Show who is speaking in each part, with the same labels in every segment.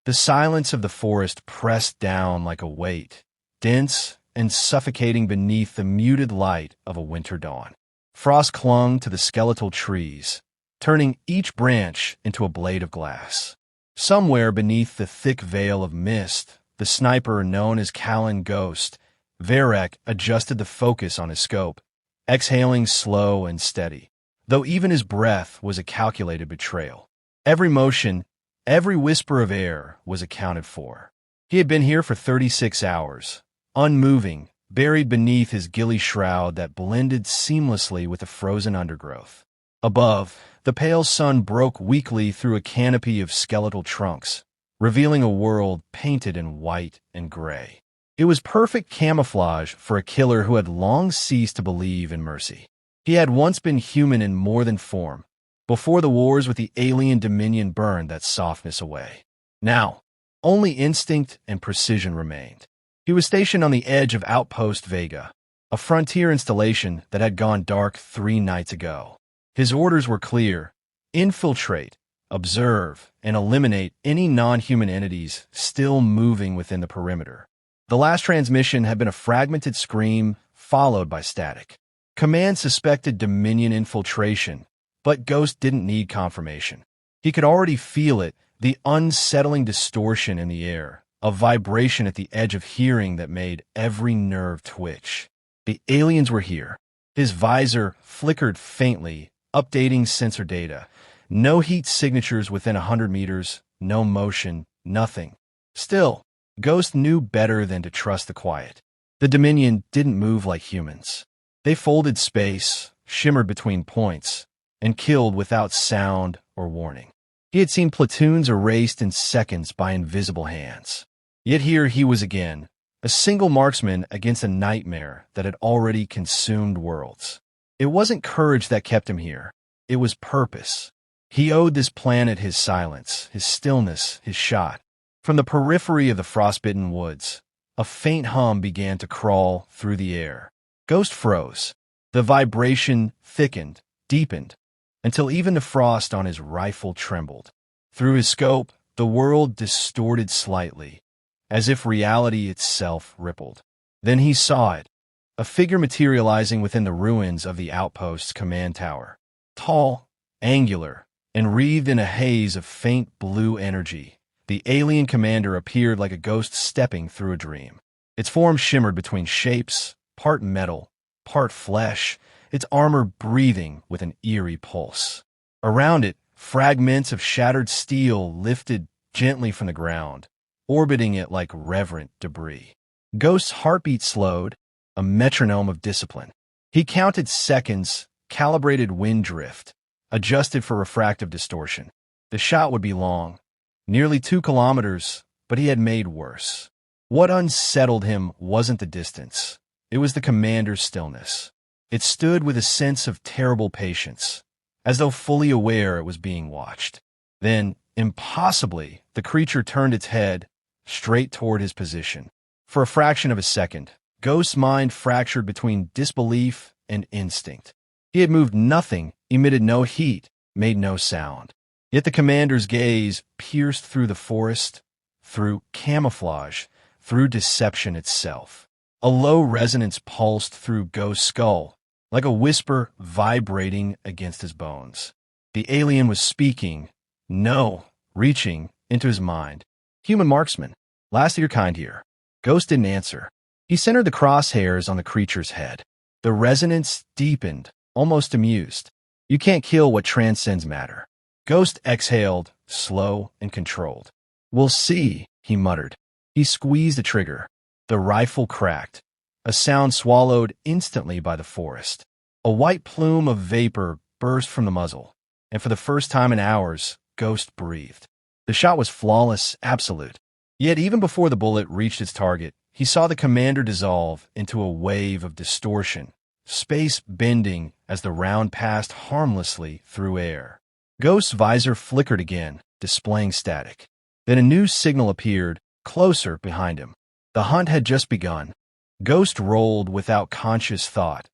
Speaker 1: The silence of the forest pressed down like a weight, dense and suffocating beneath the muted light of a winter dawn. Frost clung to the skeletal trees, turning each branch into a blade of glass. Somewhere beneath the thick veil of mist, the sniper known as Callan Ghost, Varek adjusted the focus on his scope, exhaling slow and steady, though even his breath was a calculated betrayal. Every motion, every whisper of air was accounted for. He had been here for 36 hours, unmoving, buried beneath his ghillie shroud that blended seamlessly with the frozen undergrowth. Above, the pale sun broke weakly through a canopy of skeletal trunks, revealing a world painted in white and gray. It was perfect camouflage for a killer who had long ceased to believe in mercy. He had once been human in more than form, before the wars with the alien Dominion burned that softness away. Now, only instinct and precision remained. He was stationed on the edge of Outpost Vega, a frontier installation that had gone dark 3 nights ago. His orders were clear: infiltrate, observe, and eliminate any non-human entities still moving within the perimeter. The last transmission had been a fragmented scream followed by static. Command suspected Dominion infiltration, but Ghost didn't need confirmation. He could already feel it, the unsettling distortion in the air, a vibration at the edge of hearing that made every nerve twitch. The aliens were here. His visor flickered faintly, updating sensor data. No heat signatures within 100 meters, no motion, nothing. Still, Ghost knew better than to trust the quiet. The Dominion didn't move like humans. They folded space, shimmered between points, and killed without sound or warning. He had seen platoons erased in seconds by invisible hands. Yet here he was again, a single marksman against a nightmare that had already consumed worlds. It wasn't courage that kept him here. It was purpose. He owed this planet his silence, his stillness, his shot. From the periphery of the frostbitten woods, a faint hum began to crawl through the air. Ghost froze. The vibration thickened, deepened, until even the frost on his rifle trembled. Through his scope, the world distorted slightly, as if reality itself rippled. Then he saw it, a figure materializing within the ruins of the Outpost's command tower. Tall, angular, and wreathed in a haze of faint blue energy, the alien commander appeared like a ghost stepping through a dream. Its form shimmered between shapes, part metal, part flesh, its armor breathing with an eerie pulse. Around it, fragments of shattered steel lifted gently from the ground, orbiting it like reverent debris. Ghost's heartbeat slowed, a metronome of discipline. He counted seconds, calibrated wind drift, adjusted for refractive distortion. The shot would be long, nearly 2 kilometers, but he had made worse. What unsettled him wasn't the distance. It was the commander's stillness. It stood with a sense of terrible patience, as though fully aware it was being watched. Then, impossibly, the creature turned its head straight toward his position. For a fraction of a second, Ghost's mind fractured between disbelief and instinct. He had moved nothing, emitted no heat, made no sound. Yet the commander's gaze pierced through the forest, through camouflage, through deception itself. A low resonance pulsed through Ghost's skull, like a whisper vibrating against his bones. The alien was speaking, no, reaching into his mind. Human marksman, last of your kind here. Ghost didn't answer. He centered the crosshairs on the creature's head. The resonance deepened, almost amused. You can't kill what transcends matter. Ghost exhaled, slow and controlled. We'll see, he muttered. He squeezed the trigger. The rifle cracked, a sound swallowed instantly by the forest. A white plume of vapor burst from the muzzle, and for the first time in hours, Ghost breathed. The shot was flawless, absolute. Yet even before the bullet reached its target, he saw the commander dissolve into a wave of distortion, space bending as the round passed harmlessly through air. Ghost's visor flickered again, displaying static. Then a new signal appeared, closer behind him. The hunt had just begun. Ghost rolled without conscious thought,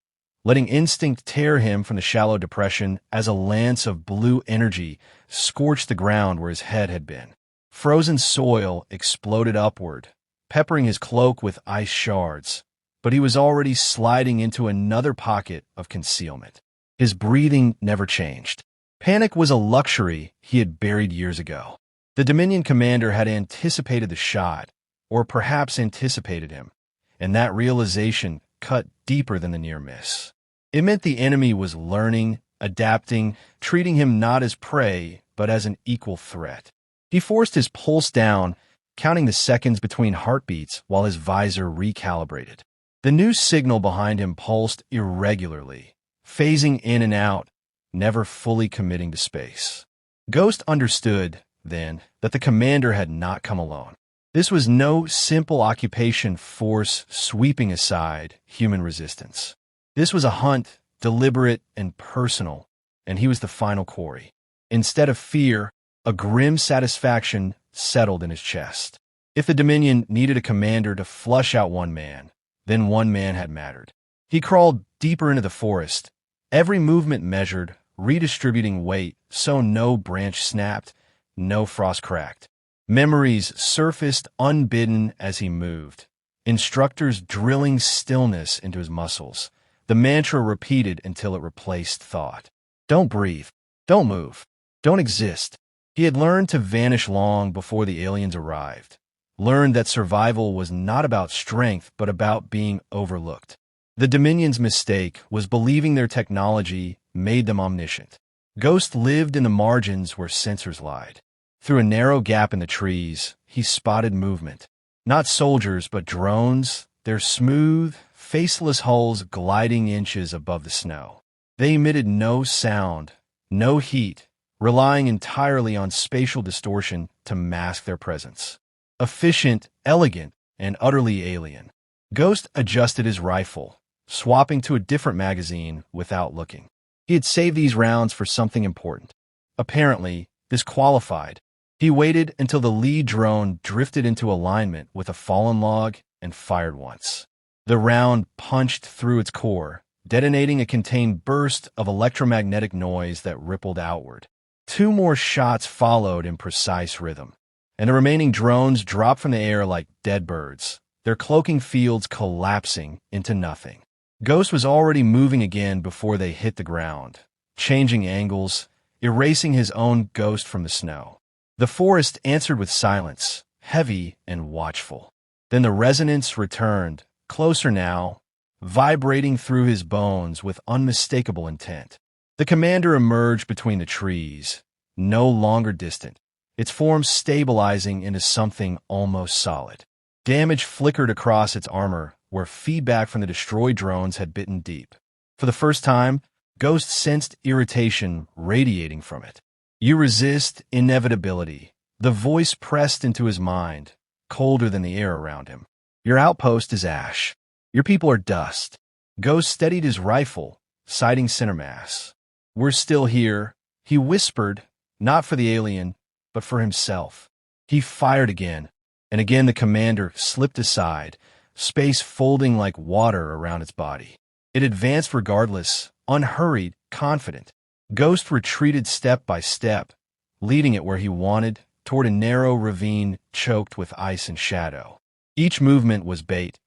Speaker 1: letting instinct tear him from the shallow depression as a lance of blue energy scorched the ground where his head had been. Frozen soil exploded upward, peppering his cloak with ice shards, but he was already sliding into another pocket of concealment. His breathing never changed. Panic was a luxury he had buried years ago. The Dominion commander had anticipated the shot, or perhaps anticipated him, and that realization cut deeper than the near miss. It meant the enemy was learning, adapting, treating him not as prey, but as an equal threat. He forced his pulse down, counting the seconds between heartbeats while his visor recalibrated. The new signal behind him pulsed irregularly, phasing in and out, never fully committing to space. Ghost understood, then, that the commander had not come alone. This was no simple occupation force sweeping aside human resistance. This was a hunt, deliberate and personal, and he was the final quarry. Instead of fear, a grim satisfaction settled in his chest. If the Dominion needed a commander to flush out one man, then one man had mattered. He crawled deeper into the forest, every movement measured, redistributing weight so no branch snapped, no frost cracked. Memories surfaced unbidden as he moved, instructors drilling stillness into his muscles, the mantra repeated until it replaced thought. Don't breathe. Don't move. Don't exist. He had learned to vanish long before the aliens arrived, learned that survival was not about strength but about being overlooked. The Dominion's mistake was believing their technology made them omniscient. Ghost lived in the margins where sensors lied. Through a narrow gap in the trees, he spotted movement. Not soldiers, but drones, their smooth, faceless hulls gliding inches above the snow. They emitted no sound, no heat, relying entirely on spatial distortion to mask their presence. Efficient, elegant, and utterly alien. Ghost adjusted his rifle, swapping to a different magazine without looking. He had saved these rounds for something important. Apparently, this qualified. He waited until the lead drone drifted into alignment with a fallen log and fired once. The round punched through its core, detonating a contained burst of electromagnetic noise that rippled outward. 2 more shots followed in precise rhythm, and the remaining drones dropped from the air like dead birds, their cloaking fields collapsing into nothing. Ghost was already moving again before they hit the ground, changing angles, erasing his own ghost from the snow. The forest answered with silence, heavy and watchful. Then the resonance returned, closer now, vibrating through his bones with unmistakable intent. The commander emerged between the trees, no longer distant, its form stabilizing into something almost solid. Damage flickered across its armor, where feedback from the destroyed drones had bitten deep. For the first time, Ghost sensed irritation radiating from it. You resist inevitability. The voice pressed into his mind, colder than the air around him. Your outpost is ash. Your people are dust. Ghost steadied his rifle, sighting center mass. We're still here, he whispered, not for the alien, but for himself. He fired again, and again the commander slipped aside, space folding like water around its body. It advanced regardless, unhurried, confident. Ghost retreated step by step, leading it where he wanted, toward a narrow ravine choked with ice and shadow. Each movement was bait.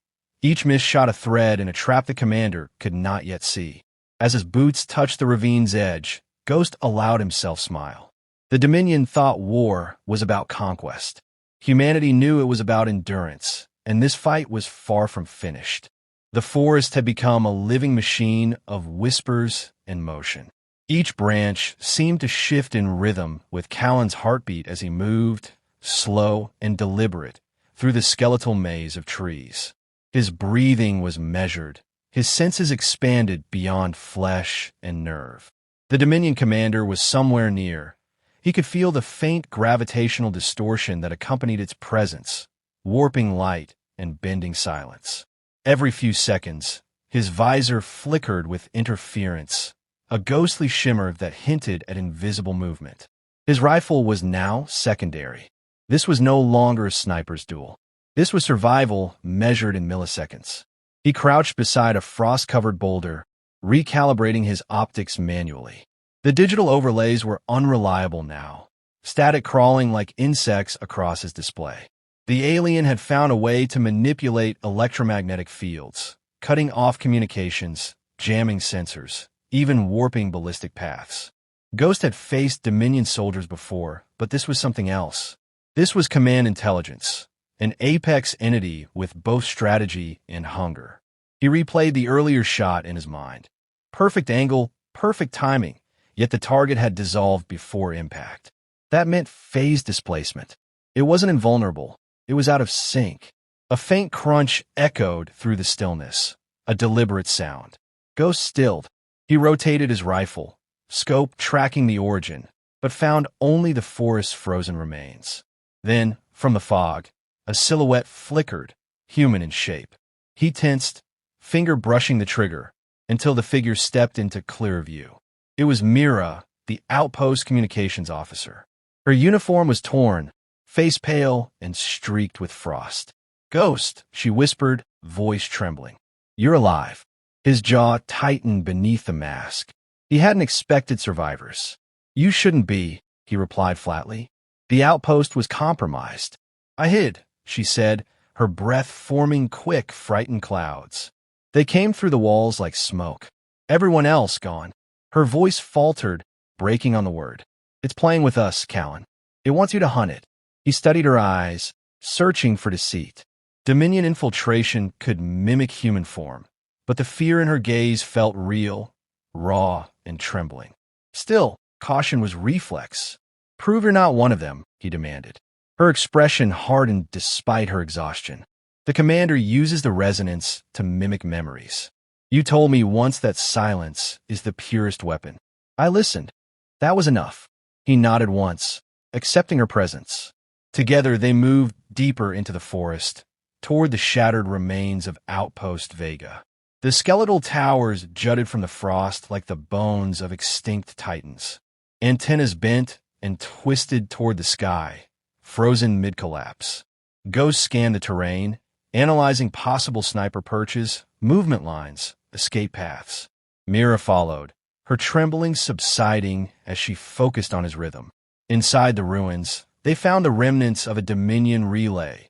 Speaker 1: Each miss shot a thread in a trap the commander could not yet see. As his boots touched the ravine's edge, Ghost allowed himself smile. The Dominion thought war was about conquest. Humanity knew it was about endurance, and this fight was far from finished. The forest had become a living machine of whispers and motion. Each branch seemed to shift in rhythm with Callan's heartbeat as he moved, slow and deliberate, through the skeletal maze of trees. His breathing was measured, his senses expanded beyond flesh and nerve. The Dominion commander was somewhere near. He could feel the faint gravitational distortion that accompanied its presence, warping light and bending silence. Every few seconds, his visor flickered with interference, a ghostly shimmer that hinted at invisible movement. His rifle was now secondary. This was no longer a sniper's duel. This was survival measured in milliseconds. He crouched beside a frost-covered boulder, recalibrating his optics manually. The digital overlays were unreliable now, static crawling like insects across his display. The alien had found a way to manipulate electromagnetic fields, cutting off communications, jamming sensors, even warping ballistic paths. Ghost had faced Dominion soldiers before, but this was something else. This was command intelligence, an apex entity with both strategy and hunger. He replayed the earlier shot in his mind. Perfect angle, perfect timing, yet the target had dissolved before impact. That meant phase displacement. It wasn't invulnerable. It was out of sync. A faint crunch echoed through the stillness, a deliberate sound. Ghost stilled. He rotated his rifle, scope tracking the origin, but found only the forest's frozen remains. Then, from the fog, a silhouette flickered, human in shape. He tensed, finger brushing the trigger, until the figure stepped into clear view. It was Mira, the Outpost communications officer. Her uniform was torn, face pale and streaked with frost. "Ghost," she whispered, voice trembling. "You're alive." His jaw tightened beneath the mask. He hadn't expected survivors. "You shouldn't be," he replied flatly. "The outpost was compromised." "I hid," she said, her breath forming quick, frightened clouds. "They came through the walls like smoke. Everyone else gone." Her voice faltered, breaking on the word. "It's playing with us, Callan. It wants you to hunt it." He studied her eyes, searching for deceit. Dominion infiltration could mimic human form, but the fear in her gaze felt real, raw, and trembling. Still, caution was reflex. "Prove you're not one of them," he demanded. Her expression hardened despite her exhaustion. "The commander uses the resonance to mimic memories. You told me once that silence is the purest weapon." I listened. That was enough. He nodded once, accepting her presence. Together they moved deeper into the forest, toward the shattered remains of Outpost Vega. The skeletal towers jutted from the frost like the bones of extinct titans. Antennas bent and twisted toward the sky, frozen mid-collapse. Ghost scanned the terrain, analyzing possible sniper perches, movement lines, escape paths. Mira followed, her trembling subsiding as she focused on his rhythm. Inside the ruins, they found the remnants of a Dominion relay,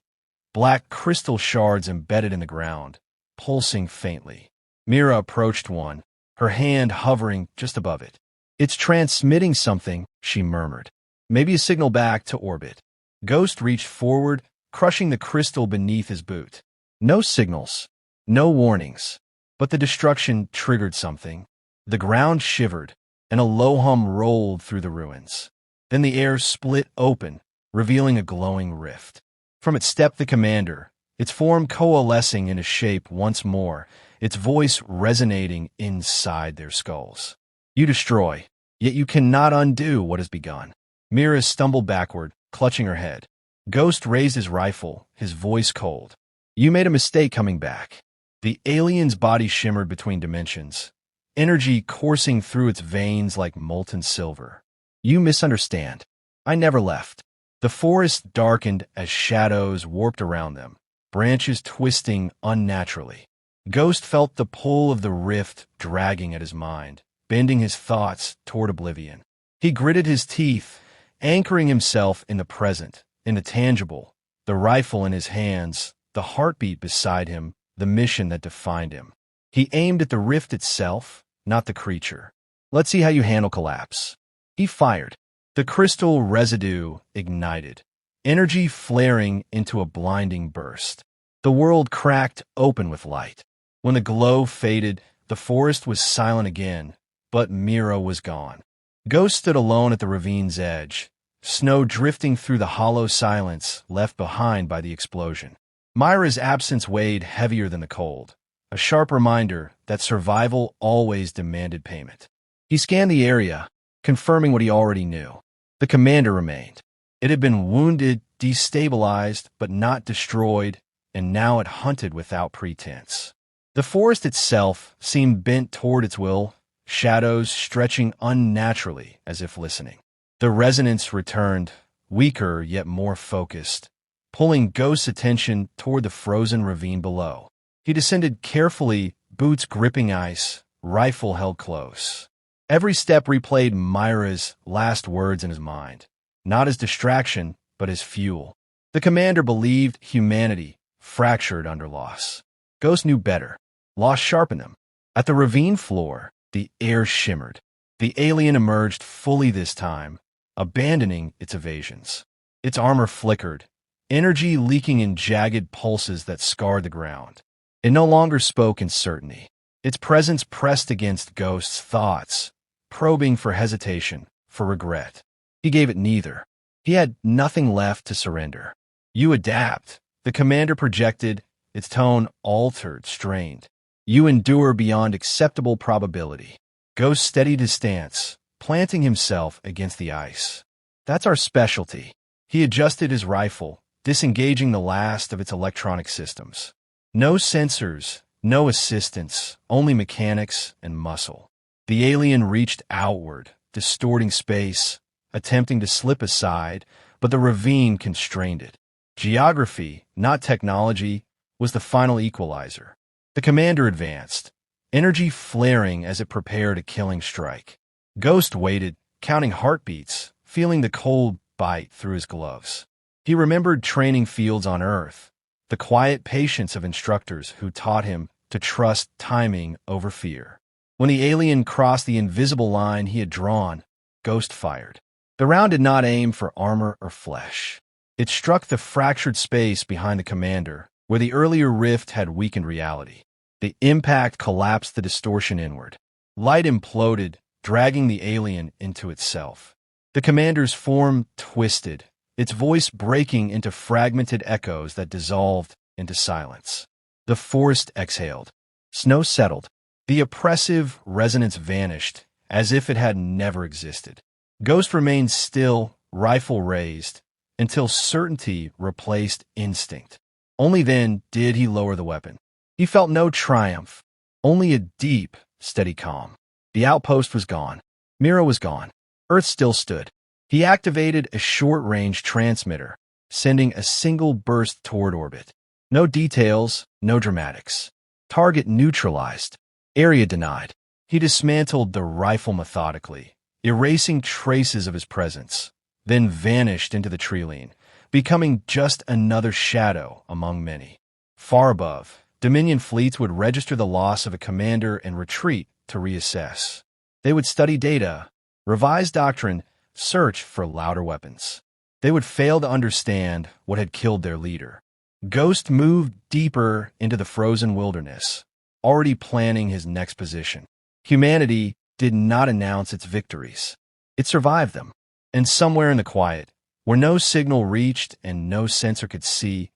Speaker 1: black crystal shards embedded in the ground, pulsing faintly. Mira approached one, her hand hovering just above it. "It's transmitting something," she murmured. "Maybe a signal back to orbit." Ghost reached forward, crushing the crystal beneath his boot. No signals, no warnings, but the destruction triggered something. The ground shivered, and a low hum rolled through the ruins. Then the air split open, revealing a glowing rift. From it stepped the commander, its form coalescing into shape once more, its voice resonating inside their skulls. "You destroy, yet you cannot undo what has begun." Mira stumbled backward, clutching her head. Ghost raised his rifle, his voice cold. "You made a mistake coming back." The alien's body shimmered between dimensions, energy coursing through its veins like molten silver. "You misunderstand. I never left." The forest darkened as shadows warped around them, branches twisting unnaturally. Ghost felt the pull of the rift dragging at his mind, bending his thoughts toward oblivion. He gritted his teeth, anchoring himself in the present, in the tangible, the rifle in his hands, the heartbeat beside him, the mission that defined him. He aimed at the rift itself, not the creature. "Let's see how you handle collapse." He fired. The crystal residue ignited, energy flaring into a blinding burst. The world cracked open with light. When the glow faded, the forest was silent again, but Mira was gone. Ghost stood alone at the ravine's edge, snow drifting through the hollow silence left behind by the explosion. Myra's absence weighed heavier than the cold, a sharp reminder that survival always demanded payment. He scanned the area, confirming what he already knew. The commander remained. It had been wounded, destabilized, but not destroyed, and now it hunted without pretense. The forest itself seemed bent toward its will, shadows stretching unnaturally as if listening. The resonance returned, weaker yet more focused, pulling Ghost's attention toward the frozen ravine below. He descended carefully, boots gripping ice, rifle held close. Every step replayed Myra's last words in his mind. not as distraction, but as fuel. The commander believed humanity fractured under loss. Ghost knew better. Loss sharpened them. At the ravine floor, the air shimmered. The alien emerged fully this time, abandoning its evasions. Its armor flickered, energy leaking in jagged pulses that scarred the ground. It no longer spoke in certainty. Its presence pressed against Ghost's thoughts, probing for hesitation, for regret. He gave it neither. He had nothing left to surrender. You adapt, the commander projected, its tone altered, strained. You endure beyond acceptable probability. Ghost steadied his stance, planting himself against the ice. That's our specialty. He adjusted his rifle, disengaging the last of its electronic systems. No sensors, no assistance, only mechanics and muscle. The alien reached outward, distorting space, attempting to slip aside, but the ravine constrained it. Geography, not technology, was the final equalizer. The commander advanced, energy flaring as it prepared a killing strike. Ghost waited, counting heartbeats, feeling the cold bite through his gloves. He remembered training fields on Earth, the quiet patience of instructors who taught him to trust timing over fear. When the alien crossed the invisible line he had drawn, Ghost fired. The round did not aim for armor or flesh. It struck the fractured space behind the commander, where the earlier rift had weakened reality. The impact collapsed the distortion inward. Light imploded, dragging the alien into itself. The commander's form twisted, its voice breaking into fragmented echoes that dissolved into silence. The forest exhaled. Snow settled. The oppressive resonance vanished, as if it had never existed. Ghost remained still, rifle raised, until certainty replaced instinct. Only then did he lower the weapon. He felt no triumph, only a deep, steady calm. The outpost was gone. Mira was gone. Earth still stood. He activated a short-range transmitter, sending a single burst toward orbit. No details, no dramatics. Target neutralized. Area denied. He dismantled the rifle methodically, erasing traces of his presence, then vanished into the treeline, becoming just another shadow among many. Far above, Dominion fleets would register the loss of a commander and retreat to reassess. They would study data, revise doctrine, search for louder weapons. They would fail to understand what had killed their leader. Ghost moved deeper into the frozen wilderness, already planning his next position. Humanity did not announce its victories. It survived them. And somewhere in the quiet, where no signal reached and no sensor could see,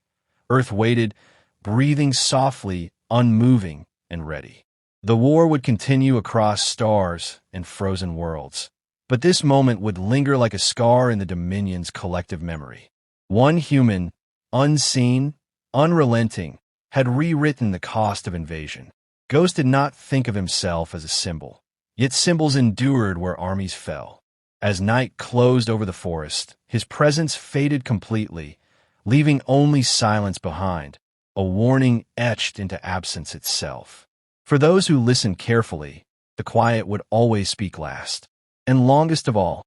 Speaker 1: Earth waited, breathing softly, unmoving, and ready. The war would continue across stars and frozen worlds, but this moment would linger like a scar in the Dominion's collective memory. One human, unseen, unrelenting, had rewritten the cost of invasion. Ghost did not think of himself as a symbol, yet symbols endured where armies fell. As night closed over the forest, his presence faded completely, leaving only silence behind, a warning etched into absence itself. For those who listened carefully, the quiet would always speak last. And longest of all,